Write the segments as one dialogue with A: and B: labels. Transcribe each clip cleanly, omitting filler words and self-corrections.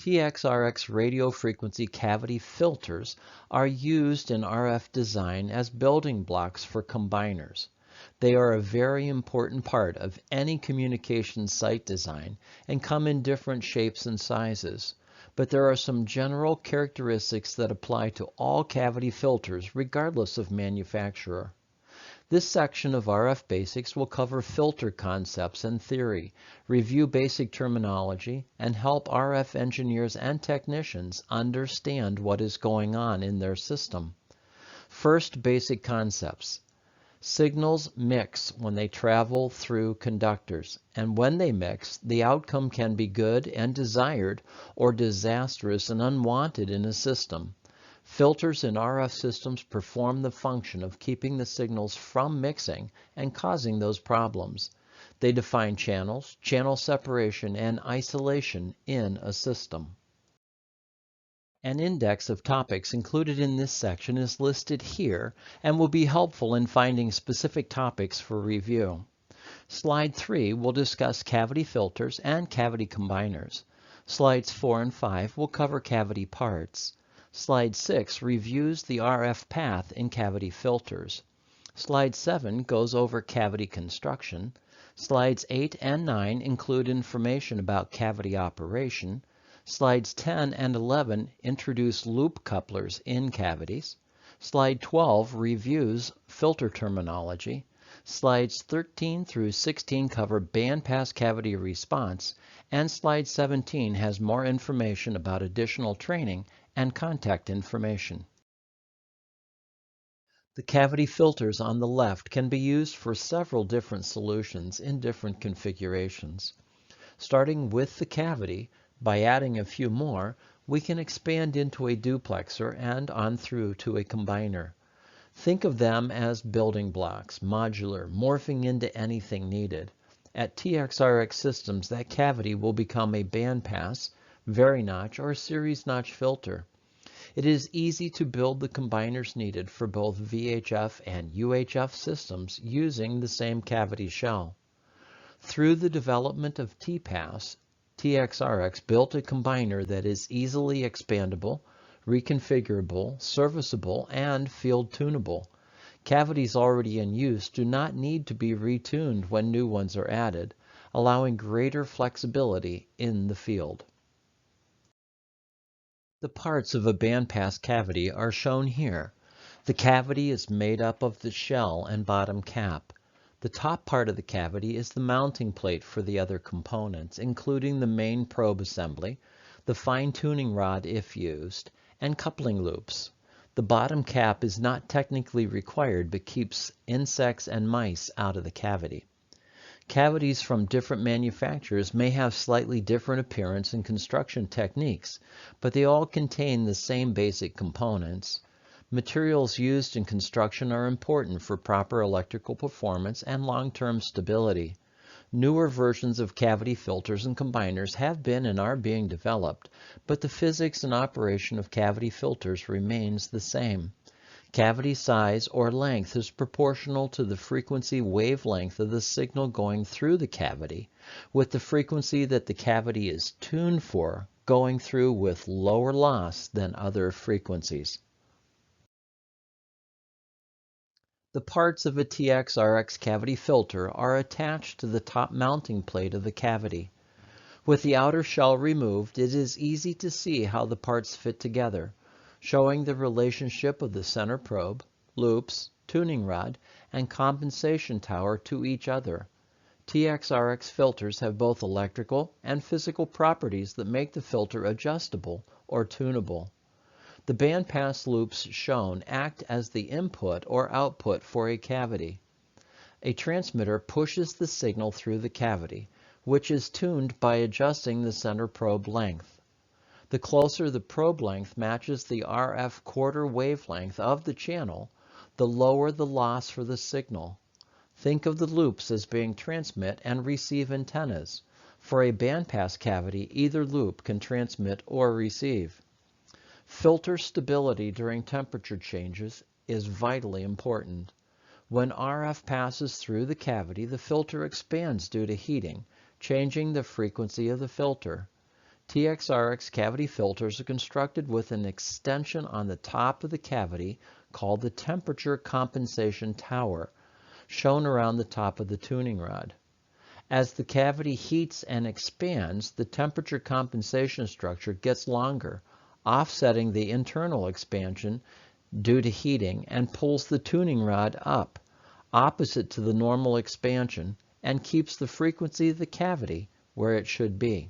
A: TXRX radio frequency cavity filters are used in RF design as building blocks for combiners. They are a very important part of any communication site design and come in different shapes and sizes. But there are some general characteristics that apply to all cavity filters regardless of manufacturer. This section of RF Basics will cover filter concepts and theory, review basic terminology, and help RF engineers and technicians understand what is going on in their system. First, basic concepts. Signals mix when they travel through conductors, and when they mix, the outcome can be good and desired or disastrous and unwanted in a system. Filters in RF systems perform the function of keeping the signals from mixing and causing those problems. They define channels, channel separation, and isolation in a system. An index of topics included in this section is listed here and will be helpful in finding specific topics for review. Slide 3 will discuss cavity filters and cavity combiners. Slides 4 and 5 will cover cavity parts. Slide 6 reviews the RF path in cavity filters. Slide 7 goes over cavity construction. Slides 8 and 9 include information about cavity operation. Slides 10 and 11 introduce loop couplers in cavities. Slide 12 reviews filter terminology. Slides 13 through 16 cover bandpass cavity response, and slide 17 has more information about additional training and contact information. The cavity filters on the left can be used for several different solutions in different configurations. Starting with the cavity, by adding a few more, we can expand into a duplexer and on through to a combiner. Think of them as building blocks, modular, morphing into anything needed. At TXRX systems, that cavity will become a bandpass, vari-notch, or series notch filter. It is easy to build the combiners needed for both VHF and UHF systems using the same cavity shell. Through the development of TPass, TXRX built a combiner that is easily expandable, reconfigurable, serviceable, and field tunable. Cavities already in use do not need to be retuned when new ones are added, allowing greater flexibility in the field. The parts of a bandpass cavity are shown here. The cavity is made up of the shell and bottom cap. The top part of the cavity is the mounting plate for the other components, including the main probe assembly, the fine-tuning rod if used, and coupling loops. The bottom cap is not technically required but keeps insects and mice out of the cavity. Cavities from different manufacturers may have slightly different appearance and construction techniques, but they all contain the same basic components. Materials used in construction are important for proper electrical performance and long-term stability. Newer versions of cavity filters and combiners have been and are being developed, but the physics and operation of cavity filters remains the same. Cavity size or length is proportional to the frequency wavelength of the signal going through the cavity, with the frequency that the cavity is tuned for going through with lower loss than other frequencies. The parts of a TXRX cavity filter are attached to the top mounting plate of the cavity. With the outer shell removed, it is easy to see how the parts fit together, showing the relationship of the center probe, loops, tuning rod, and compensation tower to each other. TXRX filters have both electrical and physical properties that make the filter adjustable or tunable. The bandpass loops shown act as the input or output for a cavity. A transmitter pushes the signal through the cavity, which is tuned by adjusting the center probe length. The closer the probe length matches the RF quarter wavelength of the channel, the lower the loss for the signal. Think of the loops as being transmit and receive antennas. For a bandpass cavity, either loop can transmit or receive. Filter stability during temperature changes is vitally important. When RF passes through the cavity, the filter expands due to heating, changing the frequency of the filter. TXRX cavity filters are constructed with an extension on the top of the cavity called the temperature compensation tower, shown around the top of the tuning rod. As the cavity heats and expands, the temperature compensation structure gets longer, offsetting the internal expansion due to heating, and pulls the tuning rod up, opposite to the normal expansion, and keeps the frequency of the cavity where it should be.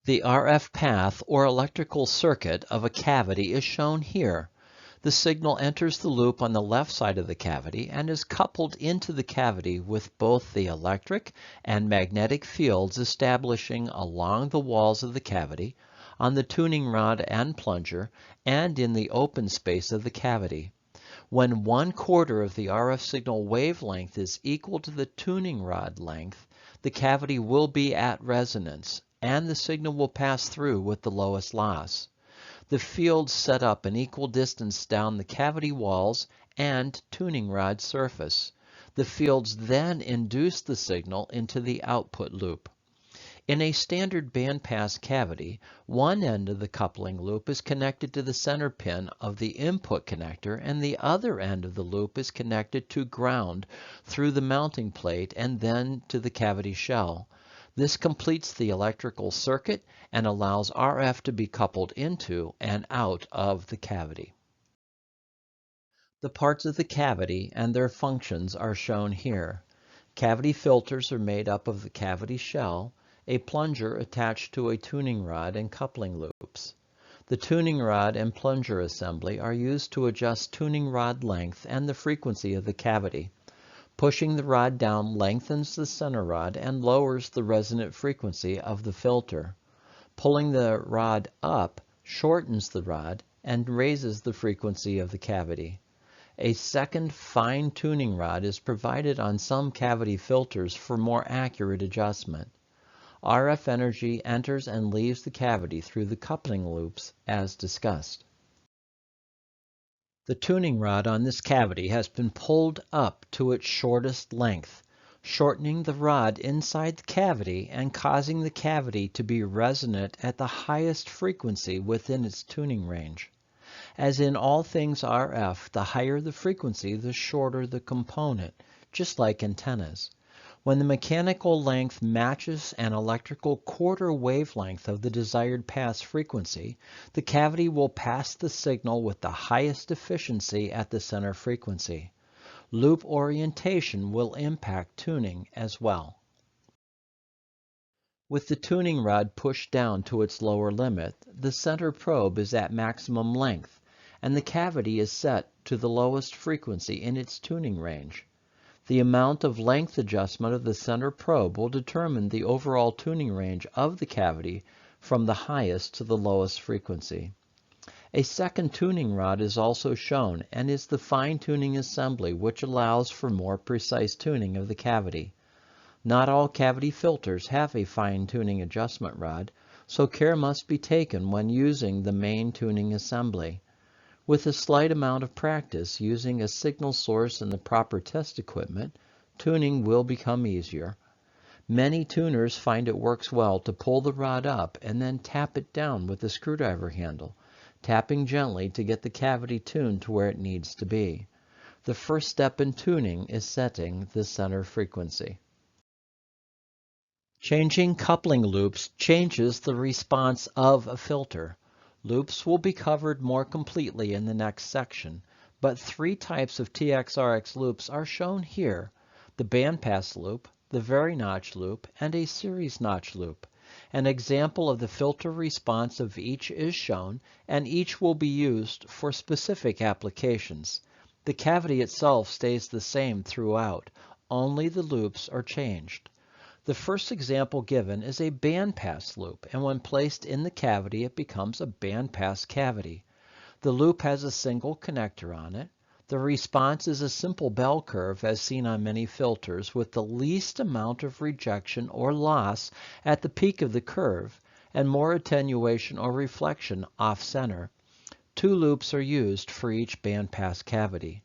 A: The RF path or electrical circuit of a cavity is shown here. The signal enters the loop on the left side of the cavity and is coupled into the cavity with both the electric and magnetic fields establishing along the walls of the cavity, on the tuning rod and plunger, and in the open space of the cavity. When 1/4 of the RF signal wavelength is equal to the tuning rod length, the cavity will be at resonance, and the signal will pass through with the lowest loss. The fields set up an equal distance down the cavity walls and tuning rod surface. The fields then induce the signal into the output loop. In a standard bandpass cavity, one end of the coupling loop is connected to the center pin of the input connector, and the other end of the loop is connected to ground through the mounting plate and then to the cavity shell. This completes the electrical circuit and allows RF to be coupled into and out of the cavity. The parts of the cavity and their functions are shown here. Cavity filters are made up of the cavity shell, a plunger attached to a tuning rod, and coupling loops. The tuning rod and plunger assembly are used to adjust tuning rod length and the frequency of the cavity. Pushing the rod down lengthens the center rod and lowers the resonant frequency of the filter. Pulling the rod up shortens the rod and raises the frequency of the cavity. A second fine tuning rod is provided on some cavity filters for more accurate adjustment. RF energy enters and leaves the cavity through the coupling loops as discussed. The tuning rod on this cavity has been pulled up to its shortest length, shortening the rod inside the cavity and causing the cavity to be resonant at the highest frequency within its tuning range. As in all things RF, the higher the frequency, the shorter the component, just like antennas. When the mechanical length matches an electrical quarter wavelength of the desired pass frequency, the cavity will pass the signal with the highest efficiency at the center frequency. Loop orientation will impact tuning as well. With the tuning rod pushed down to its lower limit, the center probe is at maximum length, and the cavity is set to the lowest frequency in its tuning range. The amount of length adjustment of the center probe will determine the overall tuning range of the cavity from the highest to the lowest frequency. A second tuning rod is also shown and is the fine-tuning assembly which allows for more precise tuning of the cavity. Not all cavity filters have a fine-tuning adjustment rod, so care must be taken when using the main tuning assembly. With a slight amount of practice using a signal source and the proper test equipment, tuning will become easier. Many tuners find it works well to pull the rod up and then tap it down with a screwdriver handle, tapping gently to get the cavity tuned to where it needs to be. The first step in tuning is setting the center frequency. Changing coupling loops changes the response of a filter. Loops will be covered more completely in the next section, but 3 types of TXRX loops are shown here: the bandpass loop, the vari-notch loop, and a series notch loop. An example of the filter response of each is shown, and each will be used for specific applications. The cavity itself stays the same throughout, only the loops are changed. The first example given is a bandpass loop, and when placed in the cavity it becomes a bandpass cavity. The loop has a single connector on it. The response is a simple bell curve as seen on many filters, with the least amount of rejection or loss at the peak of the curve and more attenuation or reflection off-center. 2 loops are used for each bandpass cavity.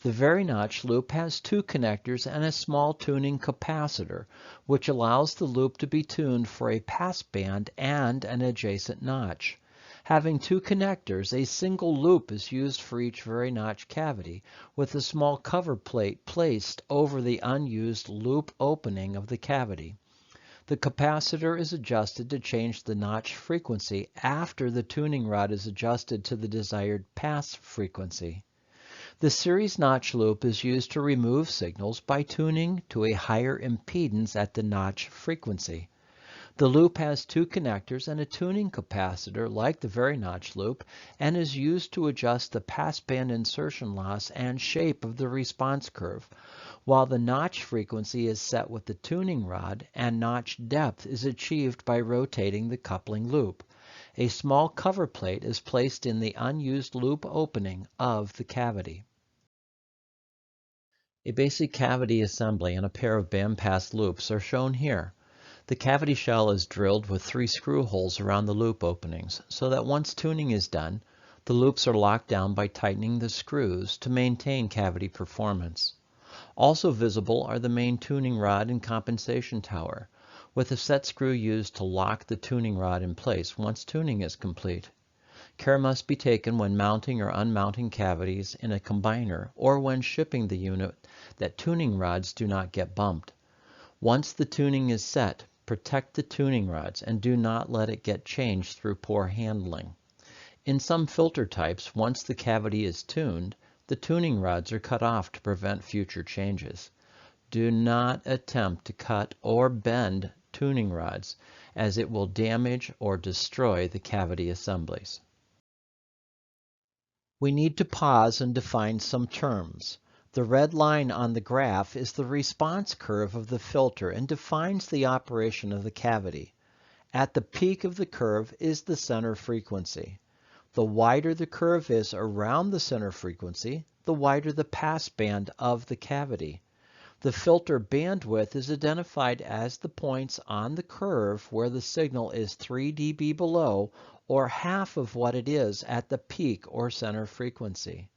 A: The very notch loop has two connectors and a small tuning capacitor, which allows the loop to be tuned for a passband and an adjacent notch. Having two connectors, a single loop is used for each very notch cavity, with a small cover plate placed over the unused loop opening of the cavity. The capacitor is adjusted to change the notch frequency after the tuning rod is adjusted to the desired pass frequency. The series notch loop is used to remove signals by tuning to a higher impedance at the notch frequency. The loop has two connectors and a tuning capacitor like the very notch loop and is used to adjust the passband insertion loss and shape of the response curve, while the notch frequency is set with the tuning rod and notch depth is achieved by rotating the coupling loop. A small cover plate is placed in the unused loop opening of the cavity. A basic cavity assembly and a pair of Bandpass loops are shown here. The cavity shell is drilled with 3 screw holes around the loop openings, so that once tuning is done, the loops are locked down by tightening the screws to maintain cavity performance. Also visible are the main tuning rod and compensation tower, with a set screw used to lock the tuning rod in place once tuning is complete. Care must be taken when mounting or unmounting cavities in a combiner or when shipping the unit that tuning rods do not get bumped. Once the tuning is set, protect the tuning rods and do not let it get changed through poor handling. In some filter types, once the cavity is tuned, the tuning rods are cut off to prevent future changes. Do not attempt to cut or bend tuning rods, as it will damage or destroy the cavity assemblies. We need to pause and define some terms. The red line on the graph is the response curve of the filter and defines the operation of the cavity. At the peak of the curve is the center frequency. The wider the curve is around the center frequency, the wider the passband of the cavity. The filter bandwidth is identified as the points on the curve where the signal is 3 dB below or half of what it is at the peak or center frequency.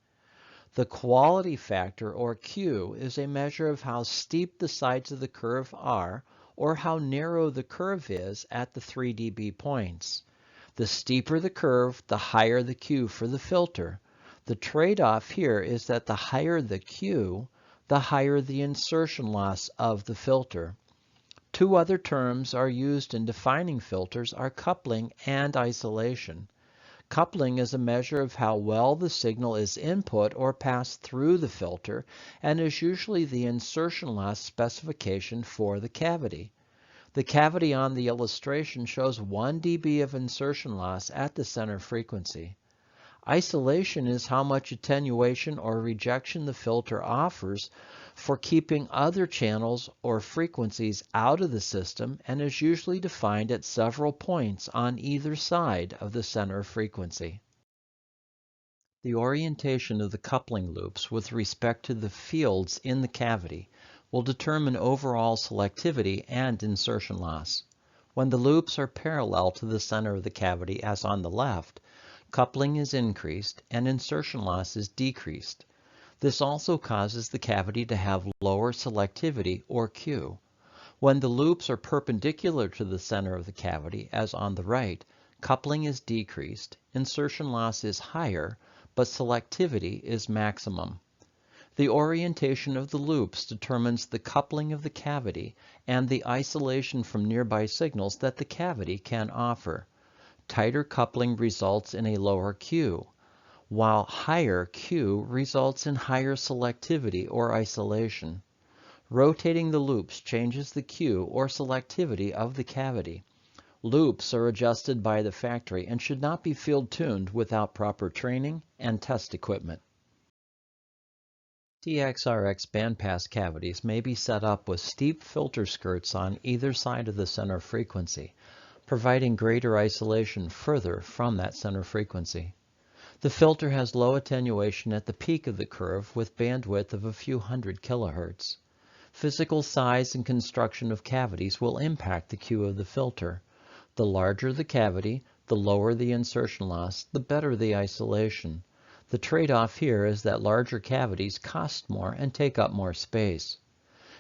A: The quality factor, or Q, is a measure of how steep the sides of the curve are or how narrow the curve is at the 3 dB points. The steeper the curve, the higher the Q for the filter. The trade-off here is that the higher the Q, the higher the insertion loss of the filter. Two other terms are used in defining filters are coupling and isolation. Coupling is a measure of how well the signal is input or passed through the filter and is usually the insertion loss specification for the cavity. The cavity on the illustration shows 1 dB of insertion loss at the center frequency. Isolation is how much attenuation or rejection the filter offers for keeping other channels or frequencies out of the system and is usually defined at several points on either side of the center frequency. The orientation of the coupling loops with respect to the fields in the cavity will determine overall selectivity and insertion loss. When the loops are parallel to the center of the cavity as on the left, coupling is increased and insertion loss is decreased. This also causes the cavity to have lower selectivity, or Q. When the loops are perpendicular to the center of the cavity, as on the right, coupling is decreased, insertion loss is higher, but selectivity is maximum. The orientation of the loops determines the coupling of the cavity and the isolation from nearby signals that the cavity can offer. Tighter coupling results in a lower Q, while higher Q results in higher selectivity or isolation. Rotating the loops changes the Q or selectivity of the cavity. Loops are adjusted by the factory and should not be field-tuned without proper training and test equipment. TXRX bandpass cavities may be set up with steep filter skirts on either side of the center frequency, providing greater isolation further from that center frequency. The filter has low attenuation at the peak of the curve with bandwidth of a few hundred kilohertz. Physical size and construction of cavities will impact the Q of the filter. The larger the cavity, the lower the insertion loss, the better the isolation. The trade-off here is that larger cavities cost more and take up more space.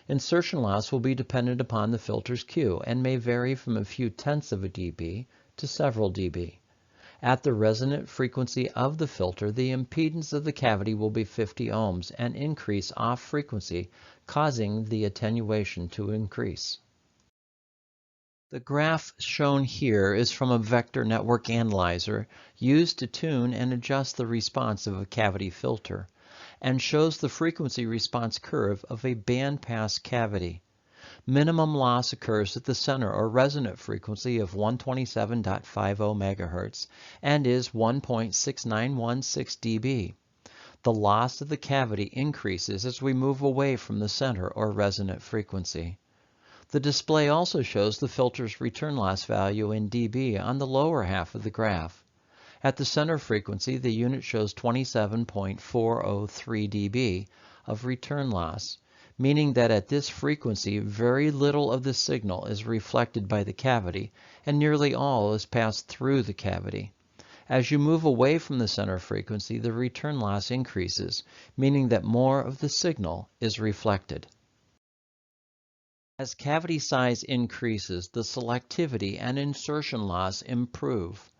A: Insertion loss will be dependent upon the filter's Q and may vary from a few tenths of a dB to several dB. At the resonant frequency of the filter, the impedance of the cavity will be 50 ohms and increase off frequency, causing the attenuation to increase. The graph shown here is from a vector network analyzer used to tune and adjust the response of a cavity filter, and shows the frequency response curve of a bandpass cavity. Minimum loss occurs at the center or resonant frequency of 127.50 MHz and is 1.6916 dB. The loss of the cavity increases as we move away from the center or resonant frequency. The display also shows the filter's return loss value in dB on the lower half of the graph. At the center frequency, the unit shows 27.403 dB of return loss, meaning that at this frequency, very little of the signal is reflected by the cavity, and nearly all is passed through the cavity. As you move away from the center frequency, the return loss increases, meaning that more of the signal is reflected. As cavity size increases, the selectivity and insertion loss improve.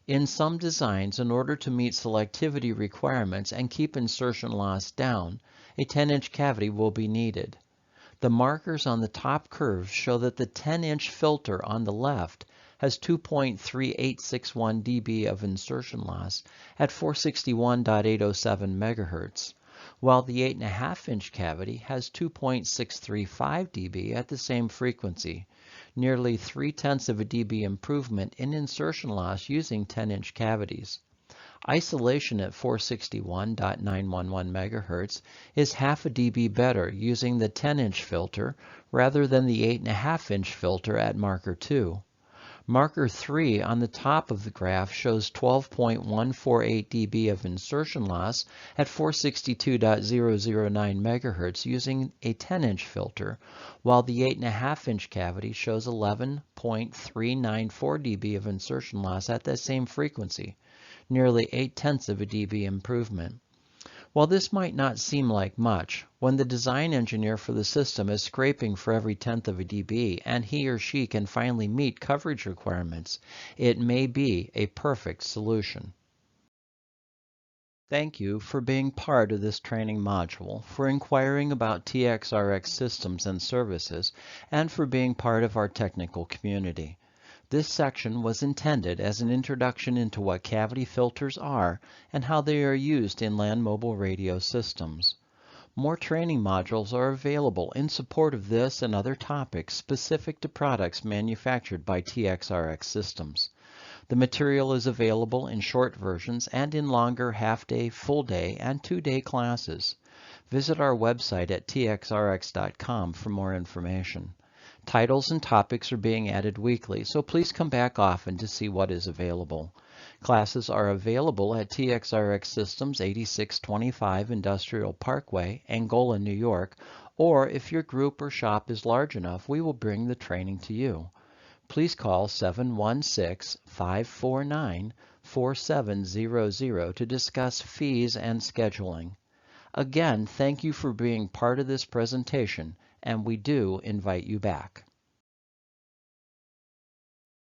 A: In some designs, in order to meet selectivity requirements and keep insertion loss down, a 10-inch cavity will be needed. The markers on the top curves show that the 10-inch filter on the left has 2.3861 dB of insertion loss at 461.807 MHz, while the 8.5-inch cavity has 2.635 dB at the same frequency, nearly 0.3 of a dB improvement in insertion loss using 10-inch cavities. Isolation at 461.911 MHz is half a dB better using the 10-inch filter rather than the 8.5-inch filter at marker 2. Marker 3 on the top of the graph shows 12.148 dB of insertion loss at 462.009 MHz using a 10-inch filter, while the 8.5-inch cavity shows 11.394 dB of insertion loss at that same frequency, nearly 0.8 of a dB improvement. While this might not seem like much, when the design engineer for the system is scraping for every tenth of a dB and he or she can finally meet coverage requirements, it may be a perfect solution. Thank you for being part of this training module, for inquiring about TXRX systems and services, and for being part of our technical community. This section was intended as an introduction into what cavity filters are and how they are used in land mobile radio systems. More training modules are available in support of this and other topics specific to products manufactured by TXRX systems. The material is available in short versions and in longer half-day, full-day, and two-day classes. Visit our website at txrx.com for more information. Titles and topics are being added weekly, so please come back often to see what is available. Classes are available at TXRX Systems 8625 Industrial Parkway, Angola, New York, or if your group or shop is large enough, we will bring the training to you. Please call 716-549-4700 to discuss fees and scheduling. Again, thank you for being part of this presentation, and we do invite you back.